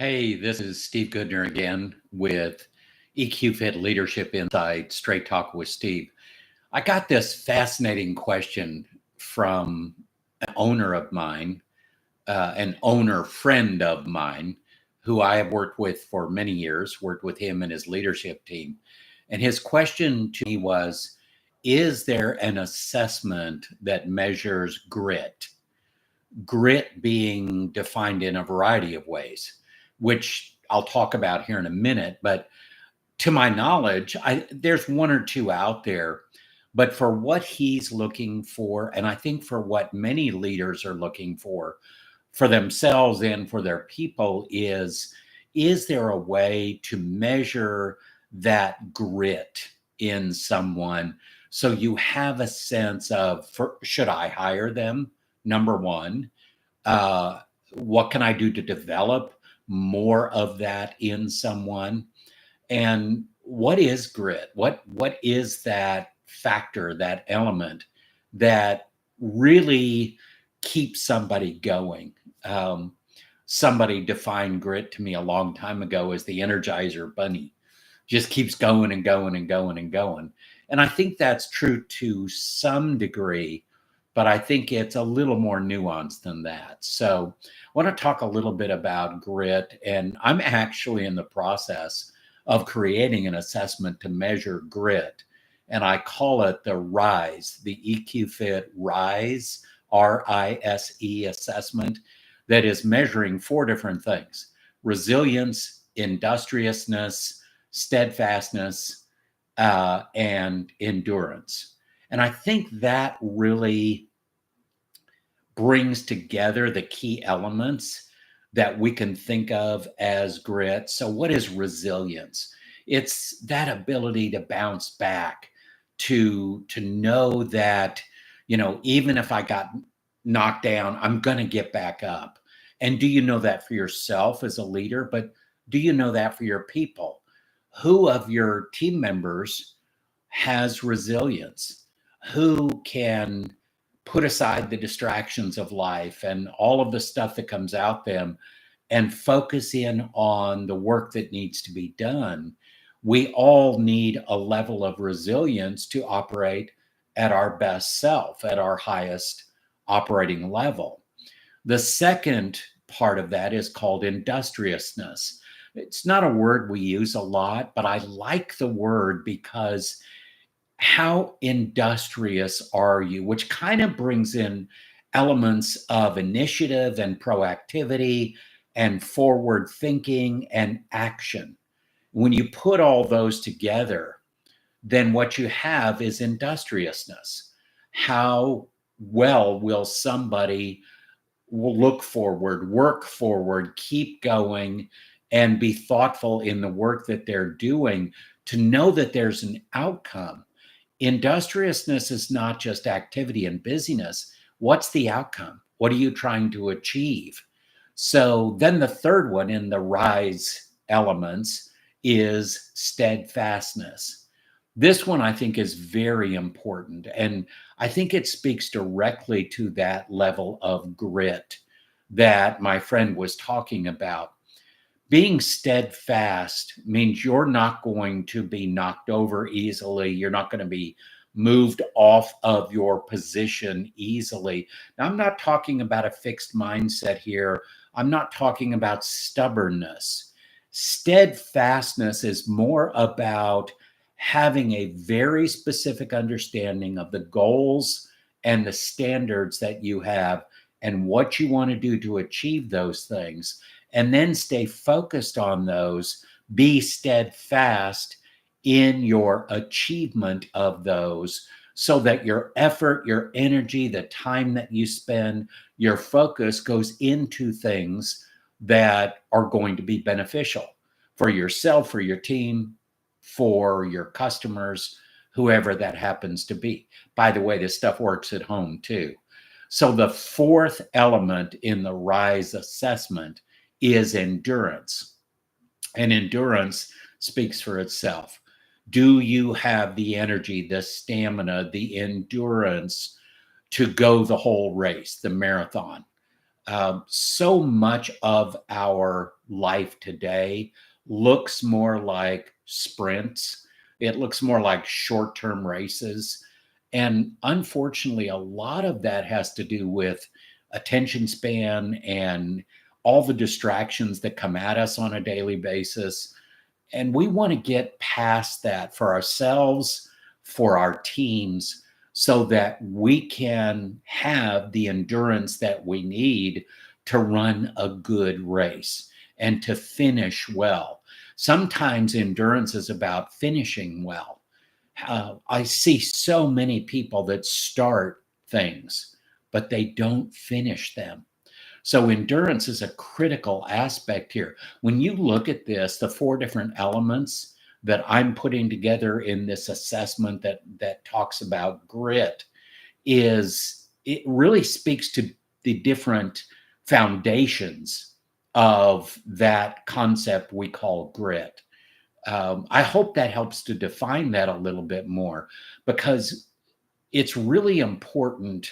Hey, this is Steve Goodner again with EQFIT Leadership Insight, Straight Talk with Steve. I got this fascinating question from an owner of mine, an owner friend of mine, who I have worked with for many years, worked with him and his leadership team. And his question to me was, is there an assessment that measures grit? Grit being defined in a variety of ways, which I'll talk about here in a minute. But to my knowledge, there's one or two out there. But for what he's looking for, and I think for what many leaders are looking for themselves and for their people, is there a way to measure that grit in someone so you have a sense of, should I hire them? Number one, uh, what can I do to develop more of that in someone? And what is grit? What is that factor, that element that really keeps somebody going? Um, Somebody defined grit to me a long time ago as the Energizer Bunny. Just keeps going and going and going and going. And I think that's true to some degree, but I think it's a little more nuanced than that. So I want to talk a little bit about grit. And I'm actually in the process of creating an assessment to measure grit. And I call it the RISE, the EQFIT RISE, R-I-S-E assessment that is measuring four different things: resilience, industriousness, steadfastness, and endurance. And I think that really brings together the key elements that we can think of as grit. So, what is resilience? It's that ability to bounce back, to know that, even if I got knocked down, I'm going to get back up. And do you know that for yourself as a leader? But do you know that for your people? Who of your team members has resilience? Who can put aside the distractions of life and all of the stuff that comes out them and focus in on the work that needs to be done? We all need a level of resilience to operate at our best self, at our highest operating level. The second part of that is called industriousness. It's not a word we use a lot, but I like the word because how industrious are you? Which kind of brings in elements of initiative and proactivity and forward thinking and action. When you put all those together, then what you have is industriousness. How well will somebody look forward, work forward, keep going, and be thoughtful in the work that they're doing to know that there's an outcome? Industriousness is not just activity and busyness. What's the outcome? What are you trying to achieve? So then the third one in the RISE elements is steadfastness. This one I think is very important. And I think it speaks directly to that level of grit that my friend was talking about. Being steadfast means you're not going to be knocked over easily. You're not going to be moved off of your position easily. Now, I'm not talking about a fixed mindset here. I'm not talking about stubbornness. Steadfastness is more about having a very specific understanding of the goals and the standards that you have and what you want to do to achieve those things, and then stay focused on those. Be steadfast in your achievement of those so that your effort, your energy, the time that you spend, your focus goes into things that are going to be beneficial for yourself, for your team, for your customers, whoever that happens to be. By the way, this stuff works at home too. So the fourth element in the RISE assessment is endurance. And endurance speaks for itself. Do you have the energy, the stamina, the endurance to go the whole race, the marathon? So much of our life today looks more like sprints. It looks more like short-term races. And unfortunately, a lot of that has to do with attention span and all the distractions that come at us on a daily basis. And we want to get past that for ourselves, for our teams, so that we can have the endurance that we need to run a good race and to finish well. Sometimes endurance is about finishing well. I see so many people that start things, but they don't finish them. So endurance is a critical aspect here. When you look at this, the four different elements that I'm putting together in this assessment that talks about grit, is it really speaks to the different foundations of that concept we call grit. I hope that helps to define that a little bit more, because it's really important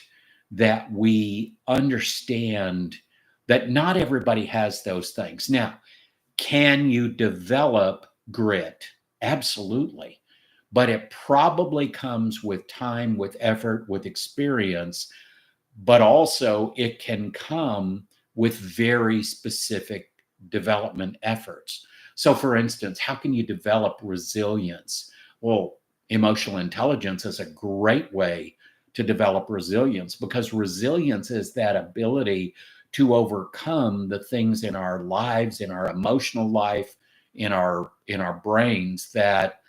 that we understand that not everybody has those things. Now, can you develop grit? Absolutely. But it probably comes with time, with effort, with experience, but also it can come with very specific development efforts. So, for instance, how can you develop resilience? Well, emotional intelligence is a great way to develop resilience, because resilience is that ability to overcome the things in our lives, in our emotional life, in our brains that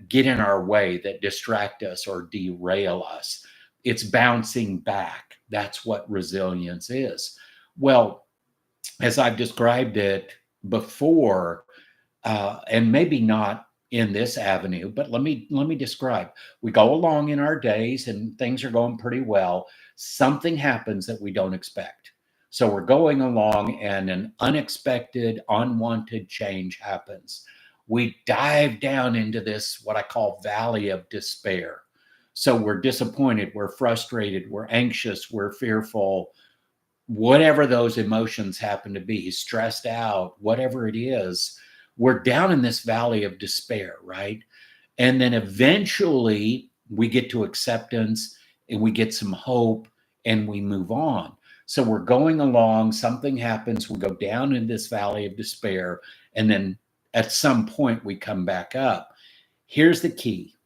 get in our way, that distract us or derail us. It's bouncing back. That's what resilience is. Well, as I've described it before, and maybe not in this avenue, but let me describe. We go along in our days and things are going pretty well. Something happens that we don't expect. So we're going along and an unexpected, unwanted change happens. We dive down into this, what I call valley of despair. So we're disappointed, we're frustrated, we're anxious, we're fearful, whatever those emotions happen to be, stressed out, whatever it is, we're down in this valley of despair, right? And then eventually we get to acceptance and we get some hope and we move on. So we're going along, something happens, we go down in this valley of despair, and then at some point we come back up. Here's the key: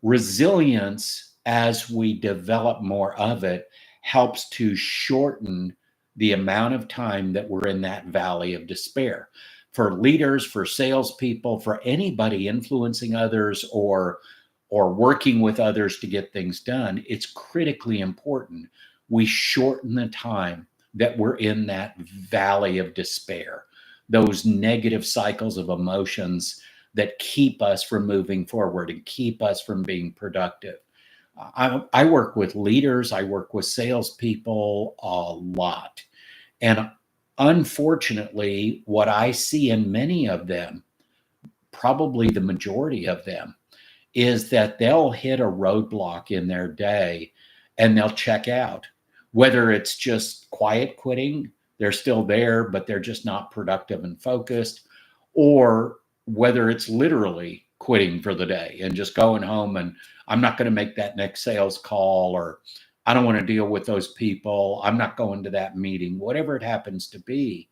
resilience, as we develop more of it, helps to shorten the amount of time that we're in that valley of despair. For leaders, for salespeople, for anybody influencing others or working with others to get things done, it's critically important we shorten the time that we're in that valley of despair, those negative cycles of emotions that keep us from moving forward and keep us from being productive. I work with leaders, I work with salespeople a lot. And unfortunately, what I see in many of them, probably the majority of them, is that they'll hit a roadblock in their day and they'll check out. Whether it's just quiet quitting, they're still there, but they're just not productive and focused, or whether it's literally quitting for the day and just going home and I'm not going to make that next sales call, or I don't want to deal with those people, I'm not going to that meeting, whatever it happens to be.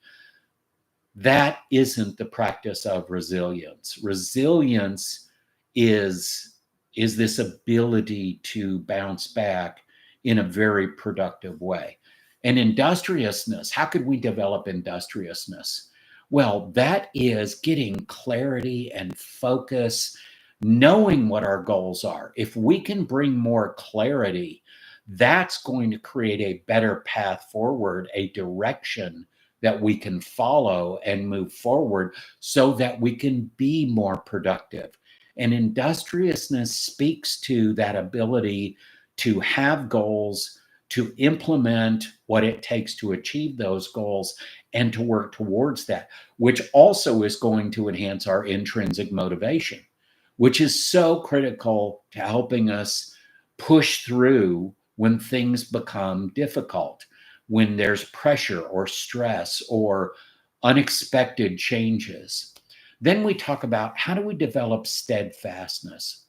That isn't the practice of resilience. Resilience is this ability to bounce back in a very productive way. And industriousness, how could we develop industriousness? Well, that is getting clarity and focus, knowing what our goals are. If we can bring more clarity, that's going to create a better path forward, a direction that we can follow and move forward so that we can be more productive. And industriousness speaks to that ability to have goals, to implement what it takes to achieve those goals, and to work towards that, which also is going to enhance our intrinsic motivation, which is so critical to helping us push through when things become difficult. when there's pressure or stress or unexpected changes. Then we talk about how do we develop steadfastness.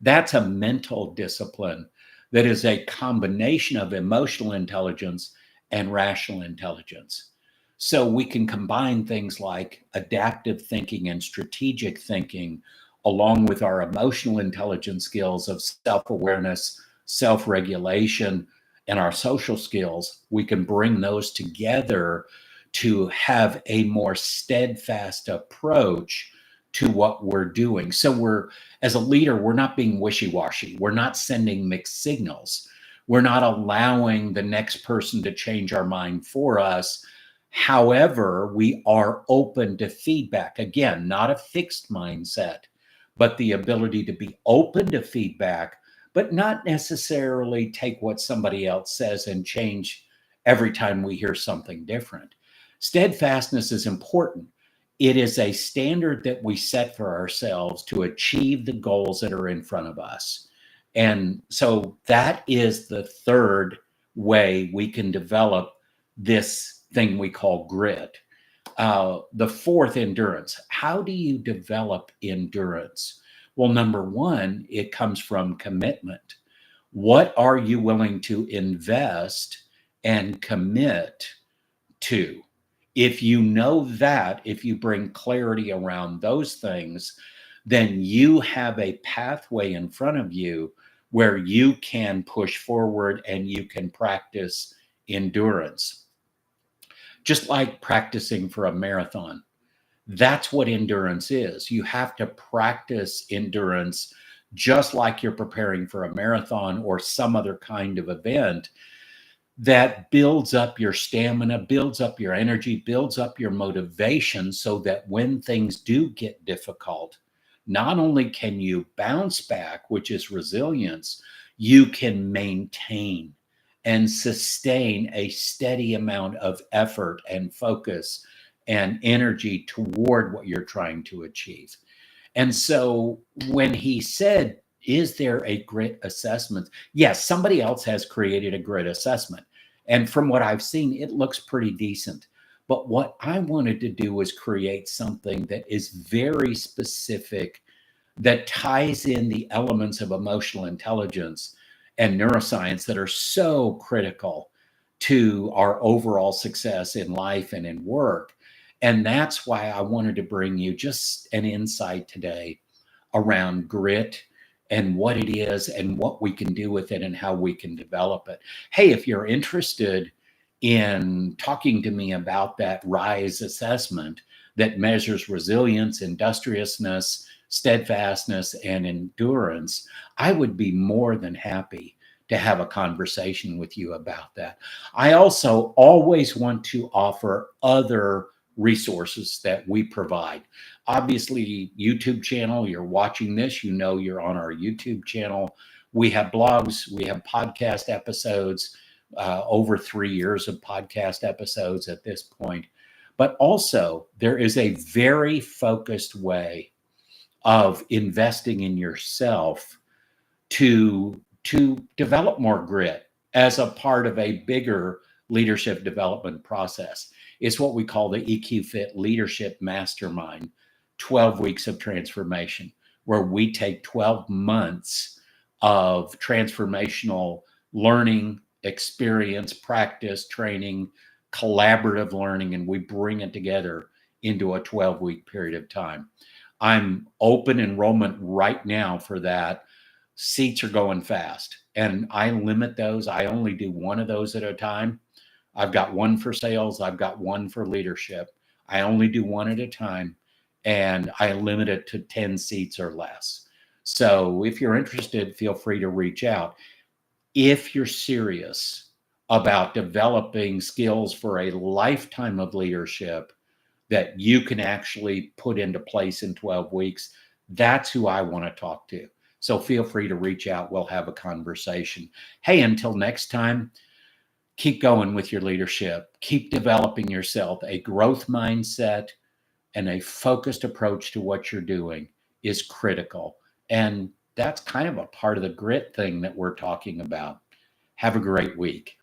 That's a mental discipline that is a combination of emotional intelligence and rational intelligence. So we can combine things like adaptive thinking and strategic thinking, along with our emotional intelligence skills of self awareness, self regulation, and our social skills. We can bring those together to have a more steadfast approach to what we're doing. So as a leader, we're not being wishy-washy. We're not sending mixed signals. We're not allowing the next person to change our mind for us. However, we are open to feedback. Again, not a fixed mindset, but the ability to be open to feedback, but not necessarily take what somebody else says and change every time we hear something different. Steadfastness is important. It is a standard that we set for ourselves to achieve the goals that are in front of us. And so that is the third way we can develop this thing we call grit. The fourth, endurance. How do you develop endurance? Well, number one, it comes from commitment. What are you willing to invest and commit to? If you know that, if you bring clarity around those things, then you have a pathway in front of you where you can push forward and you can practice endurance. Just like practicing for a marathon, that's what endurance is. You have to practice endurance just like you're preparing for a marathon or some other kind of event that builds up your stamina, builds up your energy, builds up your motivation so that when things do get difficult, not only can you bounce back, which is resilience, you can maintain and sustain a steady amount of effort and focus and energy toward what you're trying to achieve. And so when he said, is there a grit assessment? Yes, somebody else has created a grit assessment. And from what I've seen, it looks pretty decent. But what I wanted to do was create something that is very specific, that ties in the elements of emotional intelligence and neuroscience that are so critical to our overall success in life and in work. And that's why I wanted to bring you just an insight today around grit and what it is and what we can do with it and how we can develop it. Hey, if you're interested in talking to me about that R.I.S.E assessment that measures resilience, industriousness, steadfastness, and endurance, I would be more than happy to have a conversation with you about that. I also always want to offer other resources that we provide. Obviously, YouTube channel, you're watching this, you know you're on our YouTube channel. We have blogs, we have podcast episodes, over 3 years of podcast episodes at this point. But also, there is a very focused way of investing in yourself to develop more grit as a part of a bigger leadership development process. It's what we call the EQFIT Leadership Mastermind, 12 weeks of transformation, where we take 12 months of transformational learning, experience, practice, training, collaborative learning, and we bring it together into a 12-week period of time. I'm open enrollment right now for that. Seats are going fast, and I limit those. I only do one of those at a time. I've got one for sales. I've got one for leadership. I only do one at a time, and I limit it to 10 seats or less. So if you're interested, feel free to reach out. If you're serious about developing skills for a lifetime of leadership that you can actually put into place in 12 weeks, that's who I want to talk to. So feel free to reach out. We'll have a conversation. Hey, until next time, keep going with your leadership. Keep developing yourself. A growth mindset and a focused approach to what you're doing is critical. And that's kind of a part of the grit thing that we're talking about. Have a great week.